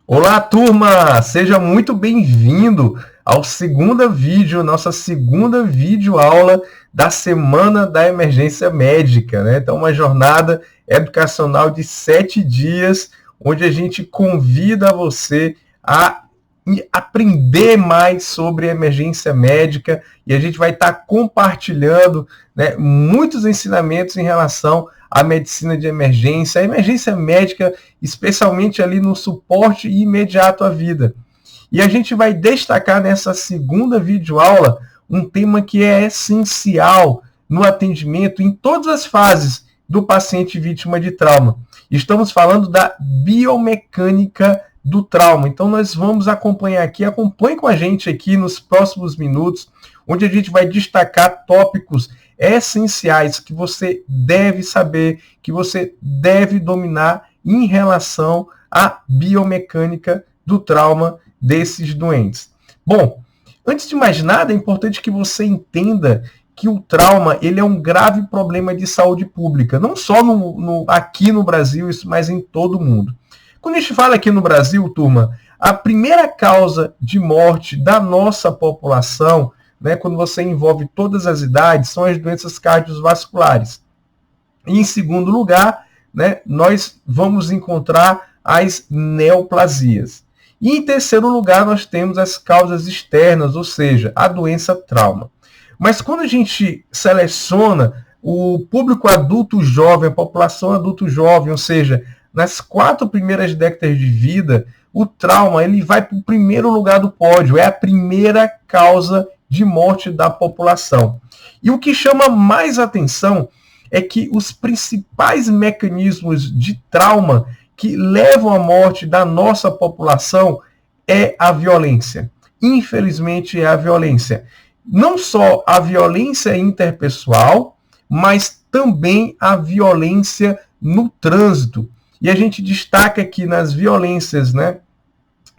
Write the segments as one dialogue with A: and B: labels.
A: Olá, turma! Seja muito bem-vindo ao segundo vídeo, nossa segunda videoaula da Semana da Emergência Médica, né? Então, uma jornada educacional de 7 dias, onde a gente convida você a aprender mais sobre emergência médica e a gente vai estar compartilhando, né, muitos ensinamentos em relação à medicina de emergência, a emergência médica, especialmente ali no suporte imediato à vida. E a gente vai destacar nessa segunda videoaula um tema que é essencial no atendimento em todas as fases do paciente vítima de trauma. Estamos falando da biomecânica do trauma. Então nós vamos acompanhar aqui, acompanhe com a gente aqui nos próximos minutos, onde a gente vai destacar tópicos essenciais que você deve saber, que você deve dominar em relação à biomecânica do trauma desses doentes. Bom, antes de mais nada, é importante que você entenda que o trauma ele é um grave problema de saúde pública, não só aqui no Brasil, mas em todo o mundo. Quando a gente fala aqui no Brasil, turma, a primeira causa de morte da nossa população, né, quando você envolve todas as idades, são as doenças cardiovasculares. E em segundo lugar, né, nós vamos encontrar as neoplasias. E em terceiro lugar, nós temos as causas externas, ou seja, a doença trauma. Mas quando a gente seleciona o público adulto jovem, a população adulto jovem, ou seja, nas 4 primeiras décadas de vida, o trauma ele vai para o primeiro lugar do pódio, é a primeira causa de morte da população. E o que chama mais atenção é que os principais mecanismos de trauma que levam à morte da nossa população é a violência. Infelizmente, é a violência. Não só a violência interpessoal, mas também a violência no trânsito. E a gente destaca aqui nas violências, né?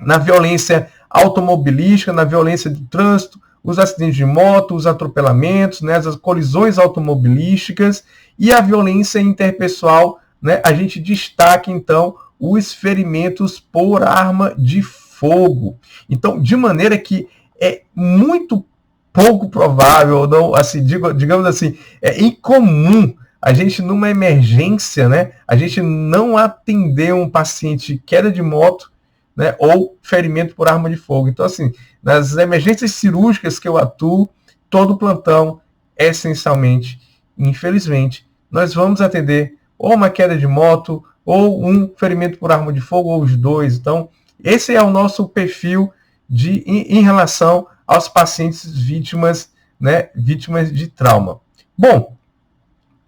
A: Na violência automobilística, na violência de trânsito, os acidentes de moto, os atropelamentos, né? As colisões automobilísticas e a violência interpessoal, né? A gente destaca, então, os ferimentos por arma de fogo. Então, de maneira que é muito pouco provável, não, assim, digamos assim, é incomum a gente, numa emergência, né, a gente não atender um paciente queda de moto, né, ou ferimento por arma de fogo. Então, assim, nas emergências cirúrgicas que eu atuo, todo plantão, essencialmente, infelizmente, nós vamos atender ou uma queda de moto, ou um ferimento por arma de fogo, ou os dois. Então, esse é o nosso perfil em relação aos pacientes vítimas, né, vítimas de trauma. Bom,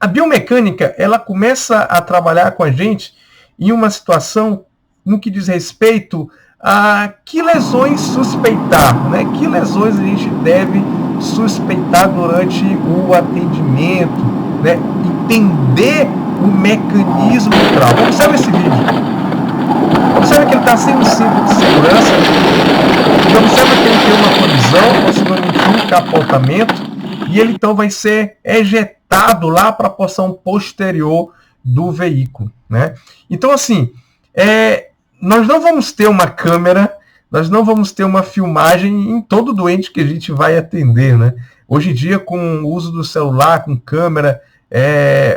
A: a biomecânica, ela começa a trabalhar com a gente em uma situação no que diz respeito a que lesões suspeitar, né? Que lesões a gente deve suspeitar durante o atendimento, né? Entender o mecanismo do trauma. Observe esse vídeo. Observe que ele está sem o cinto de segurança. E observe que ele tem uma colisão, possivelmente um capotamento, e ele então vai ser ejetado lá para a porção posterior do veículo, né? Então, assim, nós não vamos ter uma câmera, nós não vamos ter uma filmagem em todo doente que a gente vai atender, né? Hoje em dia, com o uso do celular, com câmera,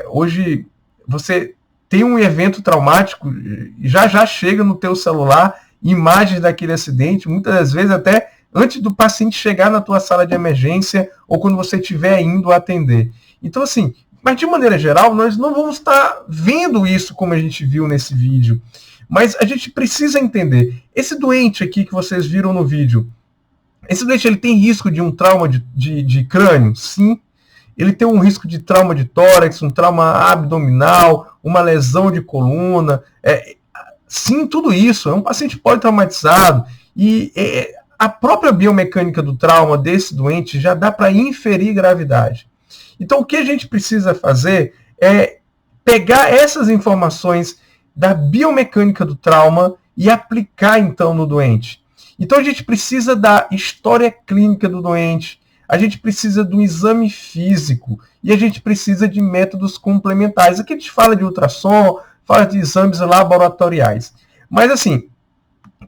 A: hoje você tem um evento traumático, já chega no teu celular imagens daquele acidente, muitas das vezes até antes do paciente chegar na tua sala de emergência ou quando você estiver indo atender. Então, assim, mas de maneira geral, nós não vamos estar vendo isso como a gente viu nesse vídeo. Mas a gente precisa entender, esse doente aqui que vocês viram no vídeo, esse doente ele tem risco de um trauma de crânio? Sim. Ele tem um risco de trauma de tórax, um trauma abdominal, uma lesão de coluna. Sim, tudo isso. É um paciente politraumatizado. E a própria biomecânica do trauma desse doente já dá para inferir gravidade. Então, o que a gente precisa fazer é pegar essas informações da biomecânica do trauma e aplicar, então, no doente. Então, a gente precisa da história clínica do doente, a gente precisa do exame físico e a gente precisa de métodos complementares. Aqui a gente fala de ultrassom, fala de exames laboratoriais. Mas, assim,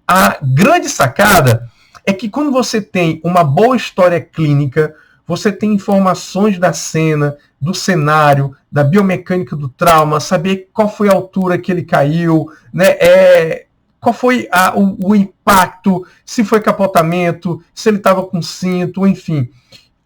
A: a grande sacada é que quando você tem uma boa história clínica, você tem informações da cena, do cenário, da biomecânica do trauma, saber qual foi a altura que ele caiu, né? Qual foi o impacto, se foi capotamento, se ele estava com cinto, enfim.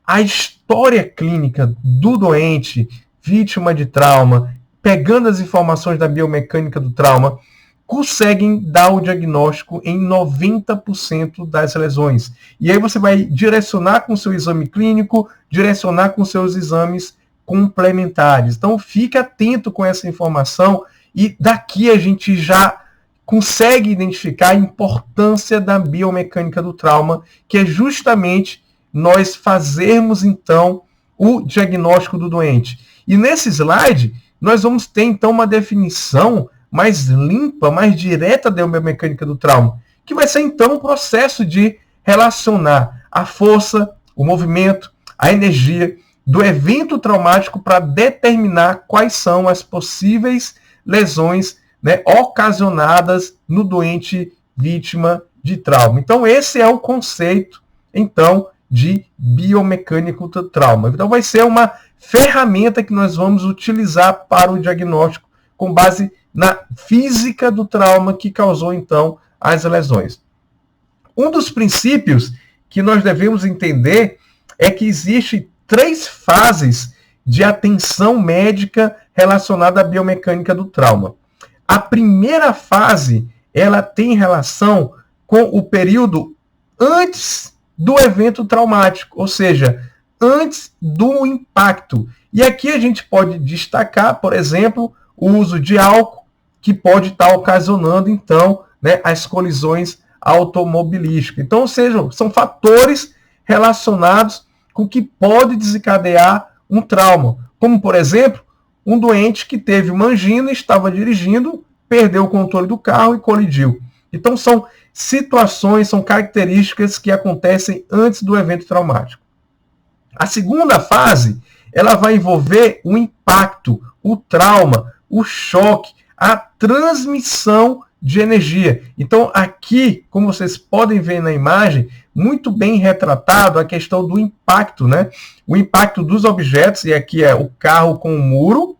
A: A história clínica do doente, vítima de trauma, pegando as informações da biomecânica do trauma, conseguem dar o diagnóstico em 90% das lesões. E aí você vai direcionar com o seu exame clínico, direcionar com seus exames complementares. Então, fique atento com essa informação e daqui a gente já consegue identificar a importância da biomecânica do trauma, que é justamente nós fazermos, então, o diagnóstico do doente. E nesse slide, nós vamos ter, então, uma definição mais limpa, mais direta da biomecânica do trauma, que vai ser, então, um processo de relacionar a força, o movimento, a energia do evento traumático para determinar quais são as possíveis lesões, né, ocasionadas no doente vítima de trauma. Então, esse é o conceito, então, de biomecânico do trauma. Então, vai ser uma ferramenta que nós vamos utilizar para o diagnóstico com base na física do trauma que causou, então, as lesões. Um dos princípios que nós devemos entender é que existem 3 fases de atenção médica relacionada à biomecânica do trauma. A primeira fase, ela tem relação com o período antes do evento traumático, ou seja, antes do impacto. E aqui a gente pode destacar, por exemplo, o uso de álcool, que pode estar ocasionando, então, né, as colisões automobilísticas. Então, ou seja, são fatores relacionados com o que pode desencadear um trauma. Como, por exemplo, um doente que teve uma angina, estava dirigindo, perdeu o controle do carro e colidiu. Então, são situações, são características que acontecem antes do evento traumático. A segunda fase, ela vai envolver o impacto, o trauma, o choque, a transmissão de energia. Então, aqui, como vocês podem ver na imagem, muito bem retratado a questão do impacto, né? O impacto dos objetos, e aqui é o carro com o muro,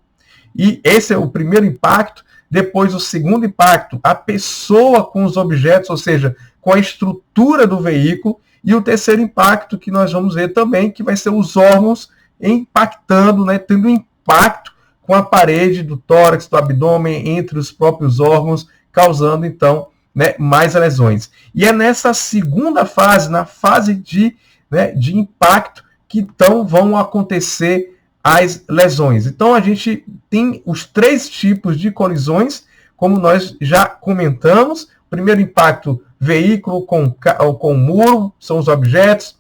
A: e esse é o primeiro impacto. Depois, o segundo impacto, a pessoa com os objetos, ou seja, com a estrutura do veículo. E o terceiro impacto, que nós vamos ver também, que vai ser os órgãos impactando, né, tendo impacto com a parede do tórax, do abdômen, entre os próprios órgãos, causando, então, né, mais lesões. E é nessa segunda fase, na fase de impacto, que então vão acontecer as lesões. Então, a gente tem os 3 tipos de colisões, como nós já comentamos. Primeiro impacto, veículo com muro, são os objetos.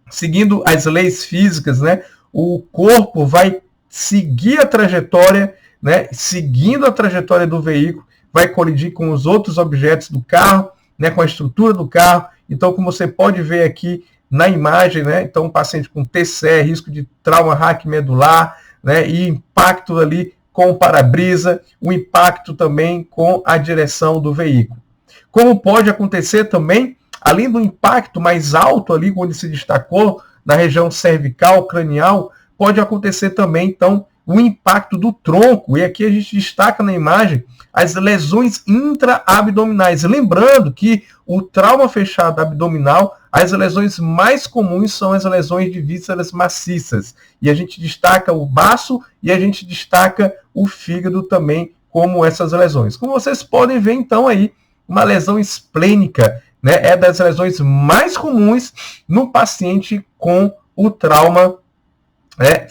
A: Seguindo as leis físicas, né, o corpo vai seguir a trajetória, né, seguindo a trajetória do veículo, vai colidir com os outros objetos do carro, né, com a estrutura do carro. Então, como você pode ver aqui na imagem, né, então um paciente com TCE, risco de trauma raquimedular, né, e impacto ali com o para-brisa, o impacto também com a direção do veículo. Como pode acontecer também, além do impacto mais alto ali, onde se destacou, na região cervical, cranial, pode acontecer também, então, o impacto do tronco. E aqui a gente destaca na imagem as lesões intra-abdominais. Lembrando que o trauma fechado abdominal, as lesões mais comuns são as lesões de vísceras maciças. E a gente destaca o baço e a gente destaca o fígado também como essas lesões. Como vocês podem ver, então, aí, uma lesão esplênica, né, é das lesões mais comuns no paciente com o trauma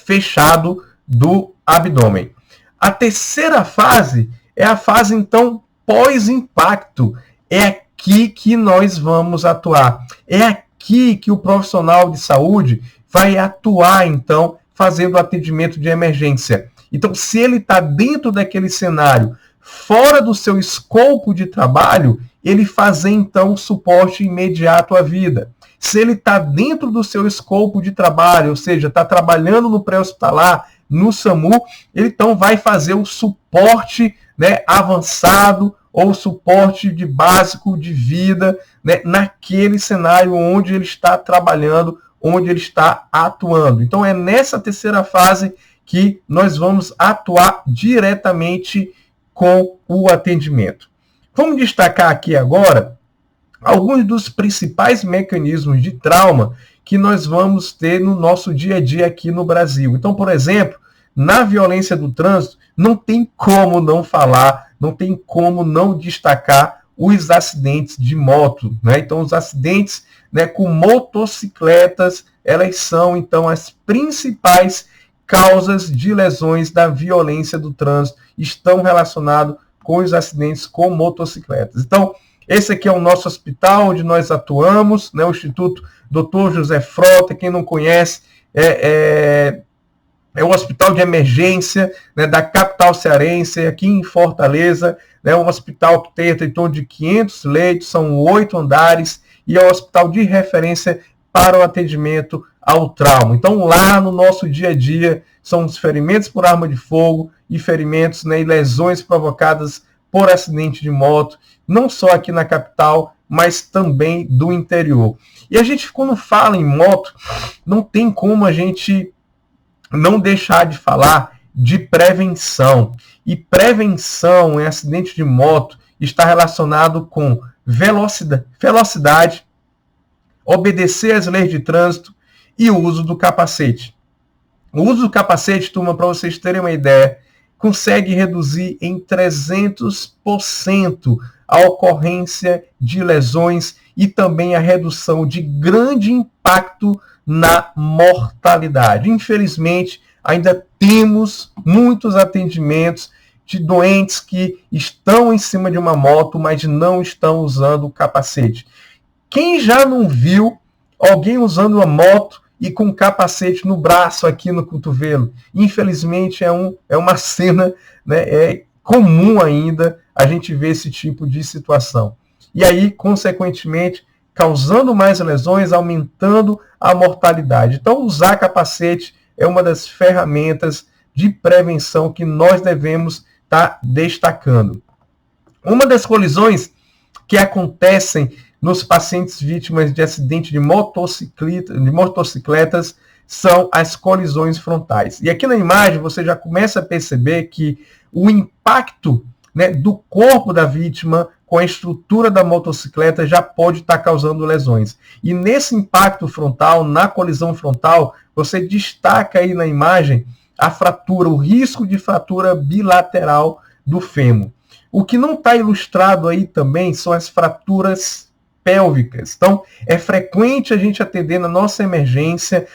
A: fechado do abdômen. A terceira fase é a fase, então, pós-impacto. É aqui que nós vamos atuar. É aqui que o profissional de saúde vai atuar, então, fazendo o atendimento de emergência. Então, se ele está dentro daquele cenário, fora do seu escopo de trabalho, ele fazer, então, suporte imediato à vida. Se ele está dentro do seu escopo de trabalho, ou seja, está trabalhando no pré-hospitalar, no SAMU, ele então vai fazer o suporte, né, avançado, ou suporte de básico de vida, né, naquele cenário onde ele está trabalhando, onde ele está atuando. Então é nessa terceira fase que nós vamos atuar diretamente com o atendimento. Vamos destacar aqui agora alguns dos principais mecanismos de trauma que nós vamos ter no nosso dia a dia aqui no Brasil. Então, por exemplo, na violência do trânsito, não tem como não falar, não tem como não destacar os acidentes de moto, né? Então, os acidentes, né, com motocicletas, elas são, então, as principais causas de lesões da violência do trânsito, estão relacionados com os acidentes com motocicletas. Então, esse aqui é o nosso hospital onde nós atuamos, né, o Instituto Dr. José Frota. Quem não conhece, é um hospital de emergência, né, da capital cearense, aqui em Fortaleza, né, um hospital que tem em torno de 500 leitos, são 8 andares, e é um hospital de referência para o atendimento ao trauma. Então, lá no nosso dia a dia, são os ferimentos por arma de fogo e ferimentos, né, e lesões provocadas por acidente de moto, não só aqui na capital, mas também do interior. E a gente, quando fala em moto, não tem como a gente não deixar de falar de prevenção. E prevenção em acidente de moto está relacionado com velocidade, obedecer às leis de trânsito e o uso do capacete. O uso do capacete, turma, para vocês terem uma ideia, consegue reduzir em 300% a ocorrência de lesões e também a redução de grande impacto na mortalidade. Infelizmente, ainda temos muitos atendimentos de doentes que estão em cima de uma moto, mas não estão usando o capacete. Quem já não viu alguém usando uma moto e com capacete no braço, aqui no cotovelo? Infelizmente, é uma cena, né, comum ainda a gente ver esse tipo de situação. E aí, consequentemente, causando mais lesões, aumentando a mortalidade. Então, usar capacete é uma das ferramentas de prevenção que nós devemos estar destacando. Uma das colisões que acontecem nos pacientes vítimas de acidente de motocicletas são as colisões frontais. E aqui na imagem você já começa a perceber que o impacto, né, do corpo da vítima com a estrutura da motocicleta já pode estar causando lesões. E nesse impacto frontal, na colisão frontal, você destaca aí na imagem a fratura, o risco de fratura bilateral do fêmur. O que não está ilustrado aí também são as fraturas pélvicas. Então, é frequente a gente atender na nossa emergência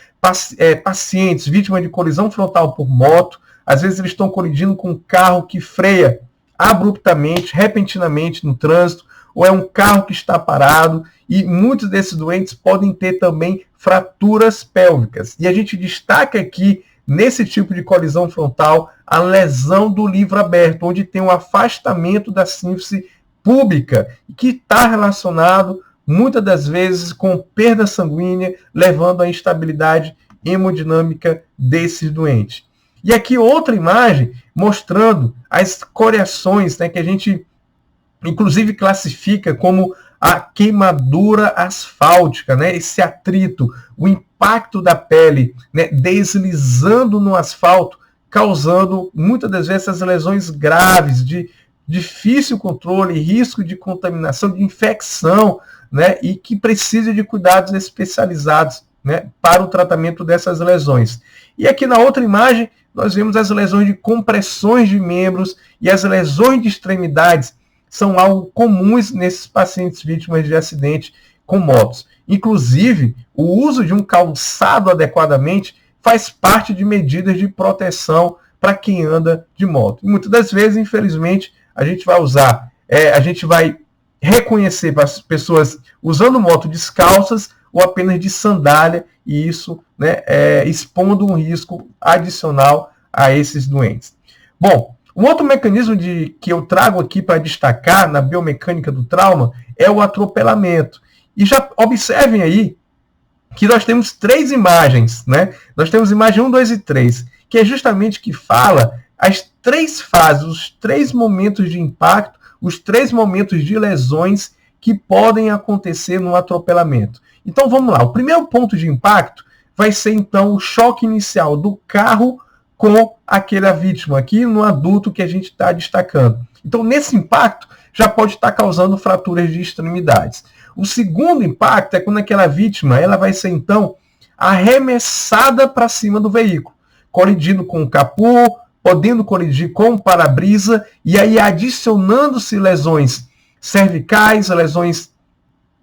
A: pacientes vítimas de colisão frontal por moto. Às vezes eles estão colidindo com um carro que freia abruptamente, repentinamente no trânsito, ou é um carro que está parado, e muitos desses doentes podem ter também fraturas pélvicas. E a gente destaca aqui, nesse tipo de colisão frontal, a lesão do livro aberto, onde tem um afastamento da sínfise pública, que está relacionado, muitas das vezes, com perda sanguínea, levando à instabilidade hemodinâmica desses doentes. E aqui outra imagem mostrando as escoriações, né, que a gente, inclusive, classifica como a queimadura asfáltica, né, esse atrito, o impacto da pele, né, deslizando no asfalto, causando, muitas das vezes, essas lesões graves de difícil controle, risco de contaminação, de infecção, né, e que precisa de cuidados especializados, né, para o tratamento dessas lesões. E aqui na outra imagem, nós vemos as lesões de compressões de membros e as lesões de extremidades são algo comuns nesses pacientes vítimas de acidente com motos. Inclusive, o uso de um calçado adequadamente faz parte de medidas de proteção para quem anda de moto. E muitas das vezes, infelizmente, a gente vai reconhecer as pessoas usando moto descalças ou apenas de sandália, e isso, né, expondo um risco adicional a esses doentes. Bom, um outro mecanismo que eu trago aqui para destacar na biomecânica do trauma é o atropelamento. E já observem aí que nós temos 3 imagens, né? Nós temos imagem 1, 2 e 3, que é justamente que fala as 3 fases, os 3 momentos de impacto os 3 momentos de lesões que podem acontecer no atropelamento. Então vamos lá, o primeiro ponto de impacto vai ser então o choque inicial do carro com aquela vítima, aqui no adulto que a gente está destacando. Então nesse impacto já pode estar causando fraturas de extremidades. O segundo impacto é quando aquela vítima ela vai ser então arremessada para cima do veículo, colidindo com o capô, podendo colidir com o para-brisa, e aí adicionando-se lesões cervicais, lesões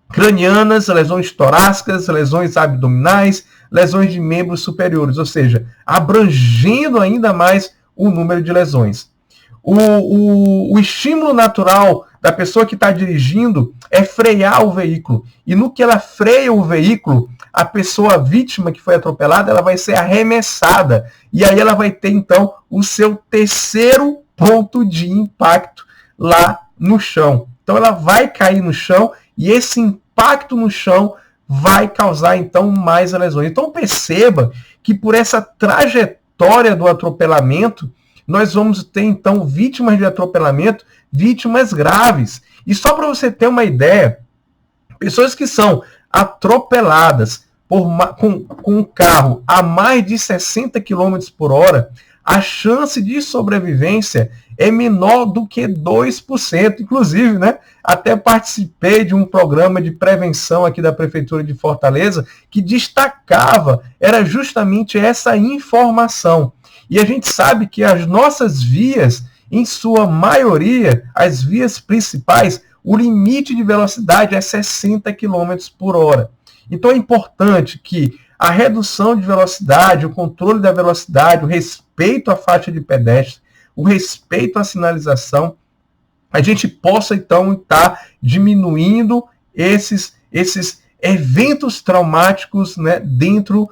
A: cranianas, lesões torácicas, lesões abdominais, lesões de membros superiores, ou seja, abrangendo ainda mais o número de lesões. O estímulo natural da pessoa que está dirigindo é frear o veículo. E no que ela freia o veículo, a pessoa a vítima que foi atropelada, ela vai ser arremessada. E aí ela vai ter, então, o seu terceiro ponto de impacto lá no chão. Então ela vai cair no chão e esse impacto no chão vai causar, então, mais lesões. Então perceba que por essa trajetória do atropelamento, nós vamos ter, então, vítimas de atropelamento, vítimas graves. E só para você ter uma ideia, pessoas que são atropeladas com um carro a mais de 60 km por hora, a chance de sobrevivência é menor do que 2%. Inclusive, né, até participei de um programa de prevenção aqui da Prefeitura de Fortaleza que destacava, era justamente essa informação. E a gente sabe que as nossas vias, em sua maioria, as vias principais, o limite de velocidade é 60 km por hora. Então é importante que a redução de velocidade, o controle da velocidade, o respeito à faixa de pedestre, o respeito à sinalização, a gente possa então estar diminuindo esses eventos traumáticos, né, dentro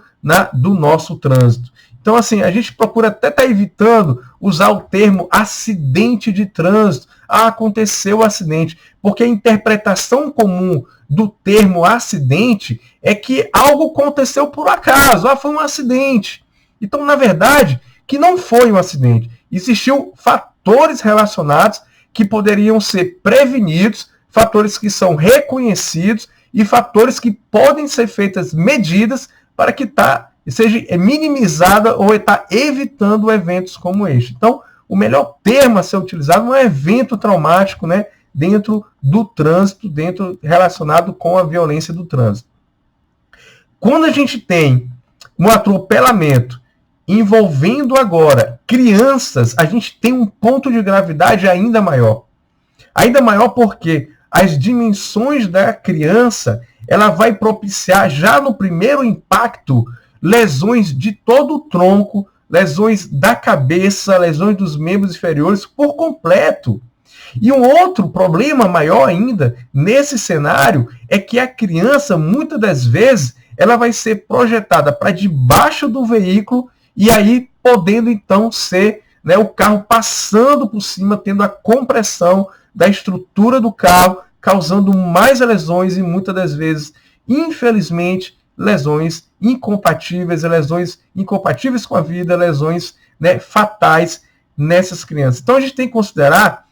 A: do nosso trânsito. Então, assim, a gente procura até estar evitando usar o termo acidente de trânsito. Ah, aconteceu o acidente. Porque a interpretação comum do termo acidente é que algo aconteceu por acaso. Ah, foi um acidente. Então, na verdade, que não foi um acidente. Existiam fatores relacionados que poderiam ser prevenidos, fatores que são reconhecidos e fatores que podem ser feitas medidas para que seja minimizada ou está evitando eventos como este. Então, o melhor termo a ser utilizado não é evento traumático, né, dentro do trânsito, relacionado com a violência do trânsito. Quando a gente tem um atropelamento envolvendo agora crianças, a gente tem um ponto de gravidade ainda maior. Ainda maior porque as dimensões da criança, ela vai propiciar já no primeiro impacto lesões de todo o tronco, lesões da cabeça, lesões dos membros inferiores por completo. E um outro problema maior ainda nesse cenário é que a criança, muitas das vezes, ela vai ser projetada para debaixo do veículo e aí podendo então ser, né, o carro passando por cima, tendo a compressão da estrutura do carro, causando mais lesões e muitas das vezes, infelizmente, lesões incompatíveis com a vida, lesões, né, fatais nessas crianças. Então a gente tem que considerar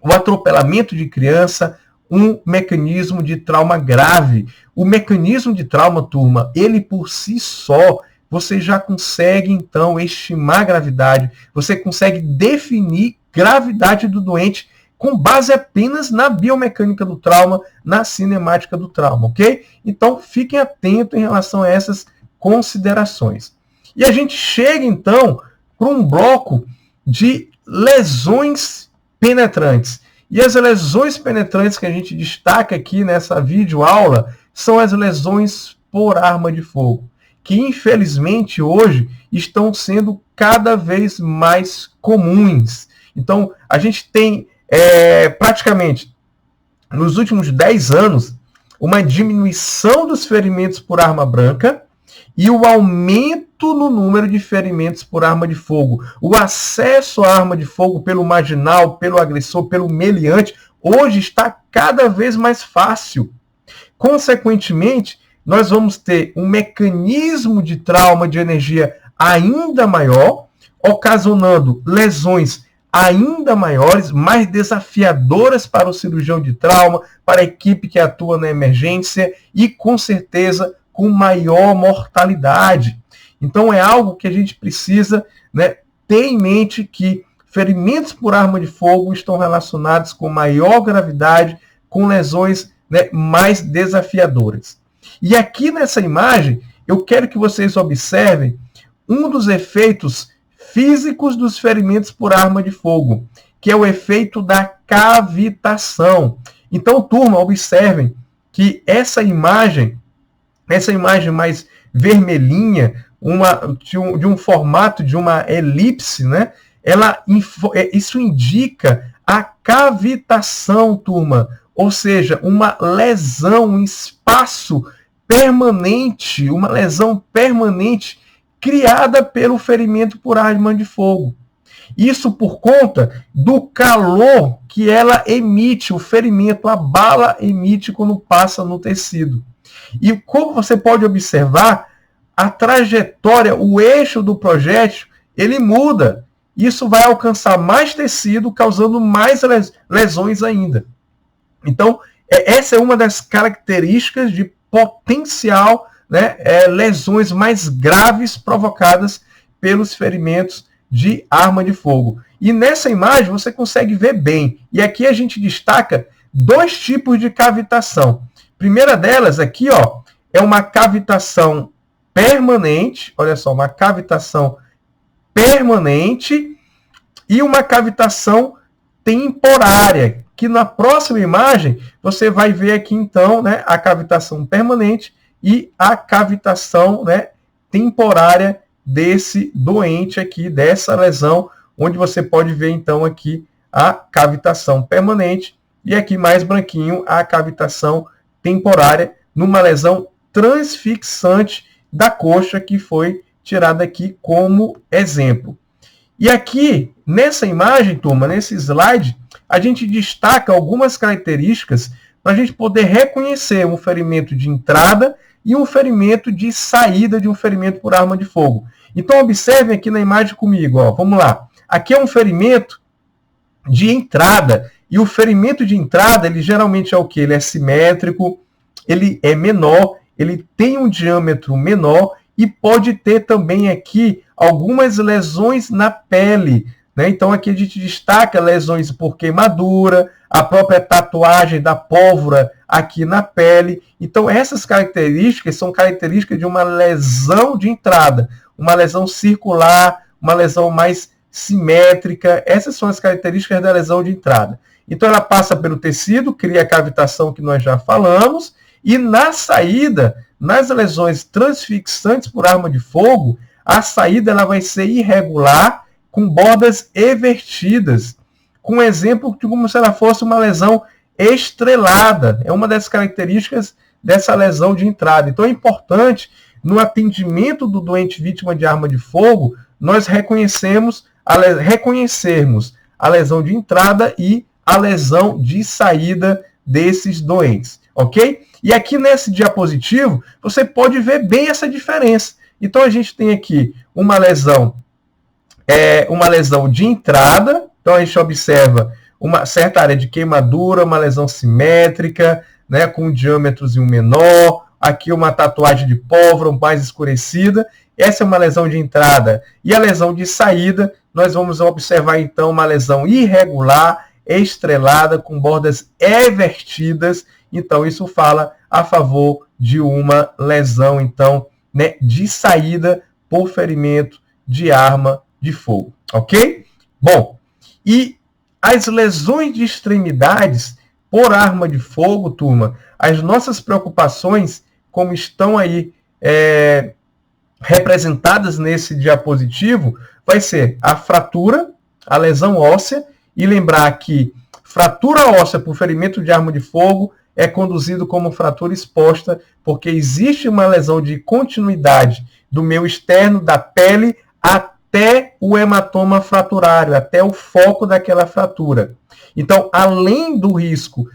A: o atropelamento de criança um mecanismo de trauma grave. O mecanismo de trauma, turma, ele por si só, você já consegue então estimar a gravidade, você consegue definir gravidade do doente com base apenas na biomecânica do trauma, na cinemática do trauma, ok? Então, fiquem atentos em relação a essas considerações. E a gente chega, então, para um bloco de lesões penetrantes. E as lesões penetrantes que a gente destaca aqui nessa videoaula são as lesões por arma de fogo, que, infelizmente, hoje estão sendo cada vez mais comuns. Então, a gente tem praticamente, nos últimos 10 anos, uma diminuição dos ferimentos por arma branca e o aumento no número de ferimentos por arma de fogo. O acesso à arma de fogo pelo marginal, pelo agressor, pelo meliante, hoje está cada vez mais fácil. Consequentemente, nós vamos ter um mecanismo de trauma de energia ainda maior, ocasionando lesões ainda maiores, mais desafiadoras para o cirurgião de trauma, para a equipe que atua na emergência e, com certeza, com maior mortalidade. Então, é algo que a gente precisa, né, ter em mente, que ferimentos por arma de fogo estão relacionados com maior gravidade, com lesões, né, mais desafiadoras. E aqui nessa imagem, eu quero que vocês observem um dos efeitos físicos dos ferimentos por arma de fogo, que é o efeito da cavitação. Então, turma, observem que essa imagem mais vermelhinha, de um formato de uma elipse, né? Isso indica a cavitação, turma, ou seja, uma lesão, um espaço permanente, uma lesão permanente criada pelo ferimento por arma de fogo. Isso por conta do calor que ela emite, o ferimento, a bala emite quando passa no tecido. E como você pode observar, a trajetória, o eixo do projétil, ele muda. Isso vai alcançar mais tecido, causando mais lesões ainda. Então, essa é uma das características de potencial, né, lesões mais graves provocadas pelos ferimentos de arma de fogo. E nessa imagem você consegue ver bem. E aqui a gente destaca dois tipos de cavitação. A primeira delas aqui, ó, é uma cavitação permanente. Olha só, uma cavitação permanente e uma cavitação temporária, que na próxima imagem você vai ver aqui então, né, a cavitação permanente e a cavitação, né, temporária desse doente aqui, dessa lesão, onde você pode ver então aqui a cavitação permanente e aqui mais branquinho a cavitação temporária numa lesão transfixante da coxa, que foi tirada aqui como exemplo. E aqui, nessa imagem, turma, nesse slide, a gente destaca algumas características para a gente poder reconhecer um ferimento de entrada e um ferimento de saída de um ferimento por arma de fogo. Então, observem aqui na imagem comigo, ó, vamos lá. Aqui é um ferimento de entrada, e o ferimento de entrada, ele geralmente é o quê? Ele é simétrico, ele é menor, ele tem um diâmetro menor e pode ter também aqui algumas lesões na pele, né? Então, aqui a gente destaca lesões por queimadura, a própria tatuagem da pólvora aqui na pele. Então, essas características são características de uma lesão de entrada, uma lesão circular, uma lesão mais simétrica. Essas são as características da lesão de entrada. Então, ela passa pelo tecido, cria a cavitação que nós já falamos, e na saída, nas lesões transfixantes por arma de fogo, a saída ela vai ser irregular, com bordas evertidas, com um exemplo de como se ela fosse uma lesão estrelada. É uma das características dessa lesão de entrada. Então é importante, no atendimento do doente vítima de arma de fogo, nós reconhecermos a lesão de entrada e a lesão de saída desses doentes, ok? E aqui nesse diapositivo, você pode ver bem essa diferença. Então a gente tem aqui uma lesão de entrada. Então a gente observa uma certa área de queimadura, uma lesão simétrica, né, com um diâmetrozinho menor, aqui uma tatuagem de pólvora mais escurecida. Essa é uma lesão de entrada. E a lesão de saída, nós vamos observar então uma lesão irregular, estrelada, com bordas evertidas. Então isso fala a favor de uma lesão, então, né, de saída por ferimento de arma de fogo, ok? Bom, e as lesões de extremidades por arma de fogo, turma, as nossas preocupações, como estão aí representadas nesse diapositivo, vai ser a fratura, a lesão óssea, e lembrar que fratura óssea por ferimento de arma de fogo é conduzido como fratura exposta, porque existe uma lesão de continuidade do meio externo da pele até o hematoma fraturário, até o foco daquela fratura. Então, além do risco,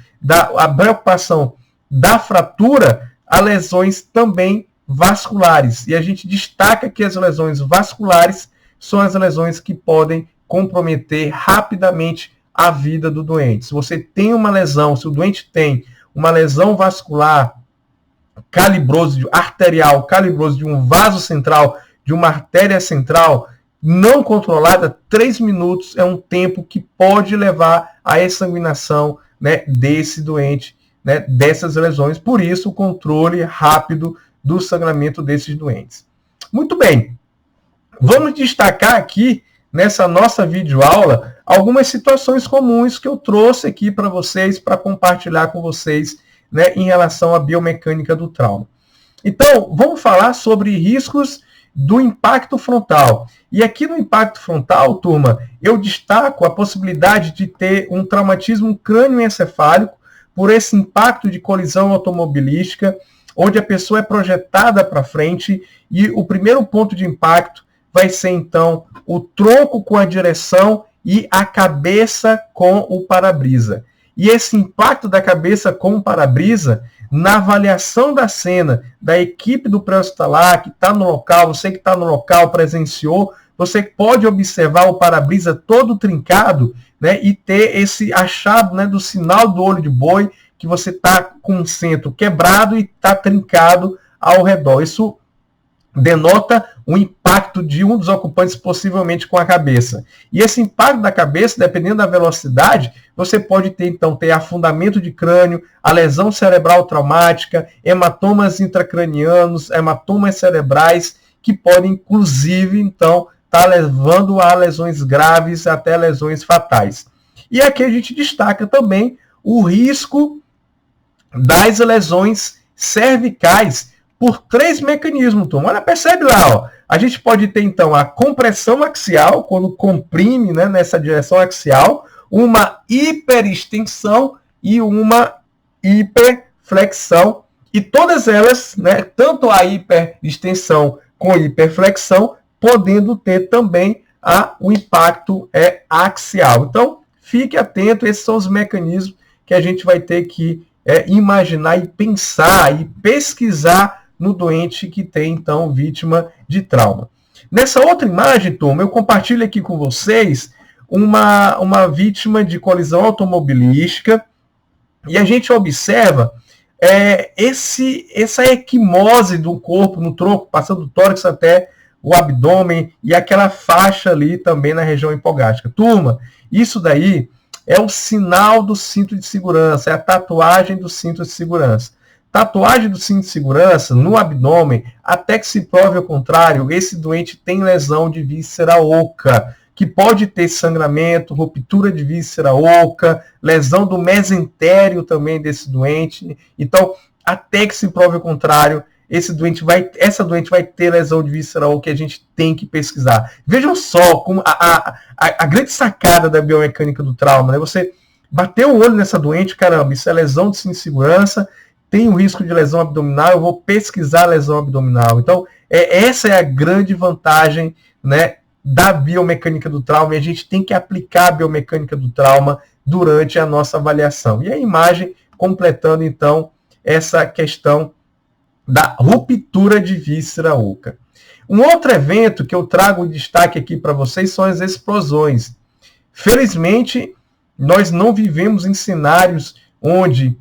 A: a preocupação da fratura, há lesões também vasculares. E a gente destaca que as lesões vasculares são as lesões que podem comprometer rapidamente a vida do doente. Se você tem uma lesão, se o doente tem uma lesão vascular calibroso, arterial, calibroso de um vaso central, de uma artéria central, não controlada, 3 minutos é um tempo que pode levar à exsanguinação, né, desse doente, né, dessas lesões. Por isso, o controle rápido do sangramento desses doentes. Muito bem. Vamos destacar aqui, nessa nossa videoaula, algumas situações comuns que eu trouxe aqui para vocês, para compartilhar com vocês, né, em relação à biomecânica do trauma. Então, vamos falar sobre riscos do impacto frontal. E aqui no impacto frontal, turma, eu destaco a possibilidade de ter um traumatismo crânioencefálico por esse impacto de colisão automobilística, onde a pessoa é projetada para frente e o primeiro ponto de impacto vai ser, então, o tronco com a direção e a cabeça com o para-brisa. E esse impacto da cabeça com o para-brisa, na avaliação da cena, da equipe do pré-hospitalar que está no local, você que está no local, presenciou, você pode observar o para-brisa todo trincado, né, e ter esse achado, né, do sinal do olho de boi, que você está com o centro quebrado e está trincado ao redor. Isso denota um impacto de um dos ocupantes, possivelmente com a cabeça. E esse impacto da cabeça, dependendo da velocidade, você pode ter, então, ter afundamento de crânio, a lesão cerebral traumática, hematomas intracranianos, hematomas cerebrais, que podem, inclusive, então, estar levando a lesões graves, até lesões fatais. E aqui a gente destaca também o risco das lesões cervicais por 3 mecanismos, turma. Olha, percebe lá, ó. A gente pode ter, então, a compressão axial, quando comprime, né, nessa direção axial, uma hiperextensão e uma hiperflexão. E todas elas, né, tanto a hiperextensão com hiperflexão, podendo ter também o impacto axial. Então, fique atento, esses são os mecanismos que a gente vai ter que imaginar e pensar e pesquisar no doente que tem, então, vítima de trauma. Nessa outra imagem, turma, eu compartilho aqui com vocês uma vítima de colisão automobilística e a gente observa essa equimose do corpo no tronco, passando do tórax até o abdômen e aquela faixa ali também na região hipogástrica. Turma, isso daí é o sinal do cinto de segurança, é a tatuagem do cinto de segurança. Tatuagem do cinto de segurança no abdômen, até que se prove ao contrário, esse doente tem lesão de víscera oca, que pode ter sangramento, ruptura de víscera oca, lesão do mesentério também desse doente. Então, até que se prove ao contrário, essa doente vai ter lesão de víscera oca que a gente tem que pesquisar. Vejam só como a grande sacada da biomecânica do trauma, né? Você bateu o olho nessa doente, caramba, isso é lesão de segurança, tem o risco de lesão abdominal, eu vou pesquisar a lesão abdominal. Então, essa é a grande vantagem, né, da biomecânica do trauma, e a gente tem que aplicar a biomecânica do trauma durante a nossa avaliação. E a imagem completando, então, essa questão da ruptura de víscera oca. Um outro evento que eu trago destaque aqui para vocês são as explosões. Felizmente, nós não vivemos em cenários onde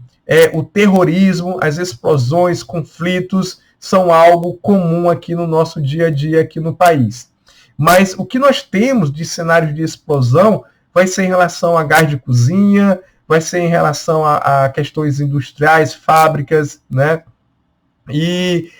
A: o terrorismo, as explosões, conflitos são algo comum aqui no nosso dia a dia aqui no país. Mas o que nós temos de cenário de explosão vai ser em relação a gás de cozinha, vai ser em relação a questões industriais, fábricas, né? E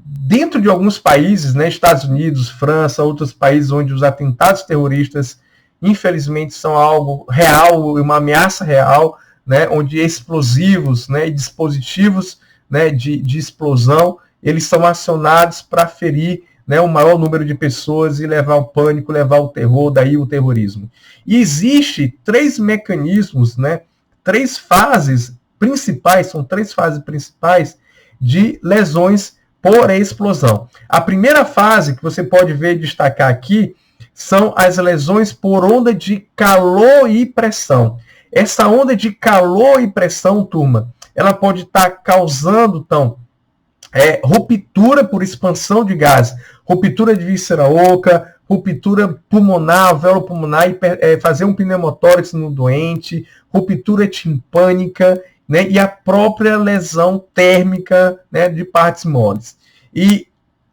A: dentro de alguns países, né, Estados Unidos, França, outros países onde os atentados terroristas, infelizmente, são algo real, uma ameaça real, né, onde explosivos, né, e dispositivos, né, de explosão, eles são acionados para ferir, né, o maior número de pessoas e levar o pânico, levar o terror, daí o terrorismo. E existe 3 mecanismos, né, 3 fases principais, são 3 fases principais de lesões por explosão. A primeira fase que você pode ver e destacar aqui são as lesões por onda de calor e pressão. Essa onda de calor e pressão, turma, ela pode estar causando, então, ruptura por expansão de gás, ruptura de víscera oca, ruptura pulmonar, alvéolo pulmonar, fazer um pneumotórax no doente, ruptura timpânica, né, e a própria lesão térmica, né, de partes moles. E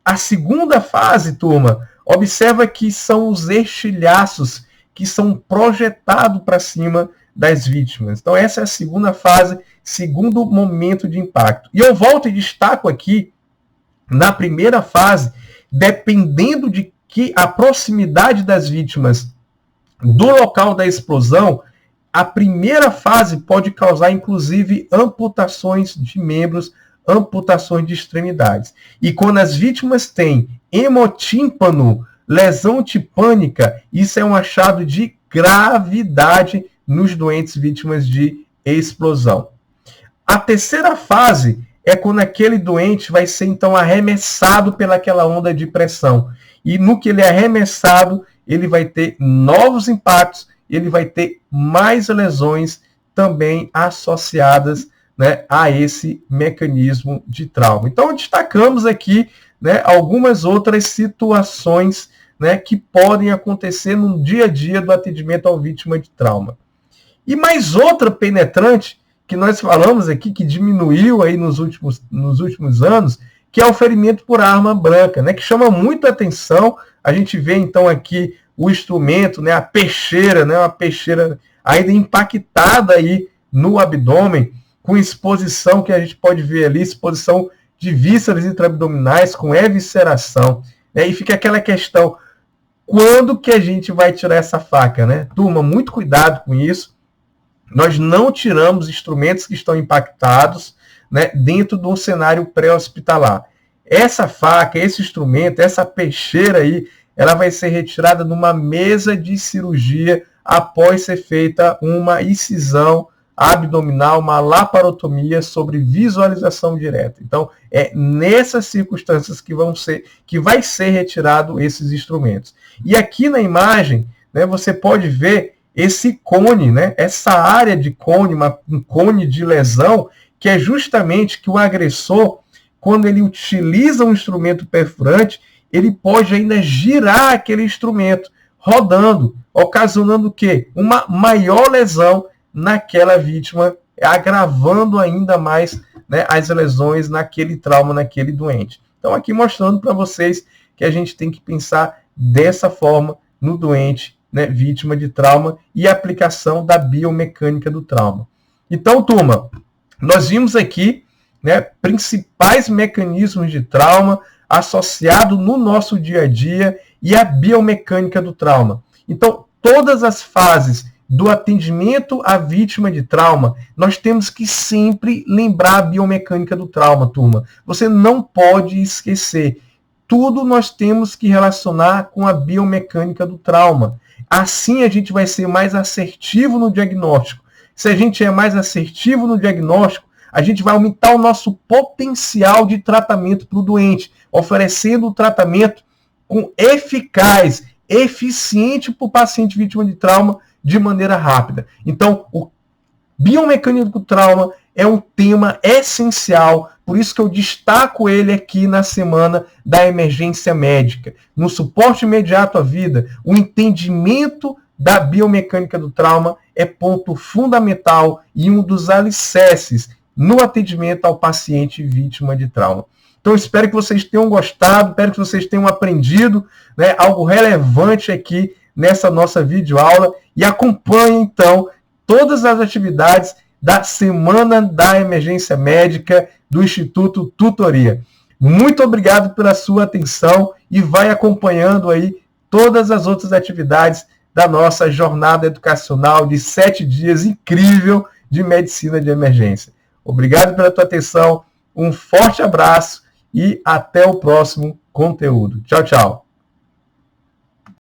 A: a segunda fase, turma, observa que são os estilhaços que são projetados para cima das vítimas. Então, essa é a segunda fase, segundo momento de impacto. E eu volto e destaco aqui, na primeira fase, dependendo de que a proximidade das vítimas do local da explosão, a primeira fase pode causar, inclusive, amputações de membros, amputações de extremidades. E quando as vítimas têm hemotímpano, lesão tipânica, isso é um achado de gravidade nos doentes vítimas de explosão. A terceira fase é quando aquele doente vai ser, então, arremessado pelaquela onda de pressão. E no que ele é arremessado, ele vai ter novos impactos, ele vai ter mais lesões também associadas, né, a esse mecanismo de trauma. Então, destacamos aqui, né, algumas outras situações, né, que podem acontecer no dia a dia do atendimento ao vítima de trauma. E mais outra penetrante, que nós falamos aqui, que diminuiu aí nos últimos anos, que é o ferimento por arma branca, né, que chama muito a atenção. A gente vê, então, aqui o instrumento, né, a peixeira, né, uma peixeira ainda impactada aí no abdômen, com exposição que a gente pode ver ali, exposição de vísceras intraabdominais com evisceração. Né, e fica aquela questão, quando que a gente vai tirar essa faca, né? Turma, muito cuidado com isso. Nós não tiramos instrumentos que estão impactados, né, dentro de um cenário pré-hospitalar. Essa faca, esse instrumento, essa peixeira aí, ela vai ser retirada numa mesa de cirurgia após ser feita uma incisão abdominal, uma laparotomia sobre visualização direta. Então, é nessas circunstâncias que vai ser retirado esses instrumentos. E aqui na imagem, né, você pode ver esse cone, né, essa área de cone, um cone de lesão, que é justamente que o agressor, quando ele utiliza um instrumento perfurante, ele pode ainda girar aquele instrumento, rodando, ocasionando o quê? Uma maior lesão naquela vítima, agravando ainda mais, né, as lesões naquele trauma, naquele doente. Então, aqui mostrando para vocês que a gente tem que pensar dessa forma no doente, né, vítima de trauma, e a aplicação da biomecânica do trauma. Então, turma, nós vimos aqui, né, principais mecanismos de trauma associados no nosso dia a dia e a biomecânica do trauma. Então, todas as fases do atendimento à vítima de trauma, nós temos que sempre lembrar a biomecânica do trauma, turma. Você não pode esquecer. Tudo nós temos que relacionar com a biomecânica do trauma. Assim a gente vai ser mais assertivo no diagnóstico. Se a gente é mais assertivo no diagnóstico, a gente vai aumentar o nosso potencial de tratamento para o doente, oferecendo o tratamento eficaz, eficiente para o paciente vítima de trauma de maneira rápida. Então, o biomecânico do trauma é um tema essencial, por isso que eu destaco ele aqui na semana da emergência médica. No suporte imediato à vida, o entendimento da biomecânica do trauma é ponto fundamental e um dos alicerces no atendimento ao paciente vítima de trauma. Então, espero que vocês tenham gostado, espero que vocês tenham aprendido, né, algo relevante aqui nessa nossa videoaula, e acompanhe, então, todas as atividades da Semana da Emergência Médica do Instituto Tutoria. Muito obrigado pela sua atenção e vai acompanhando aí todas as outras atividades da nossa jornada educacional de 7 dias incrível de medicina de emergência. Obrigado pela tua atenção, um forte abraço e até o próximo conteúdo. Tchau, tchau.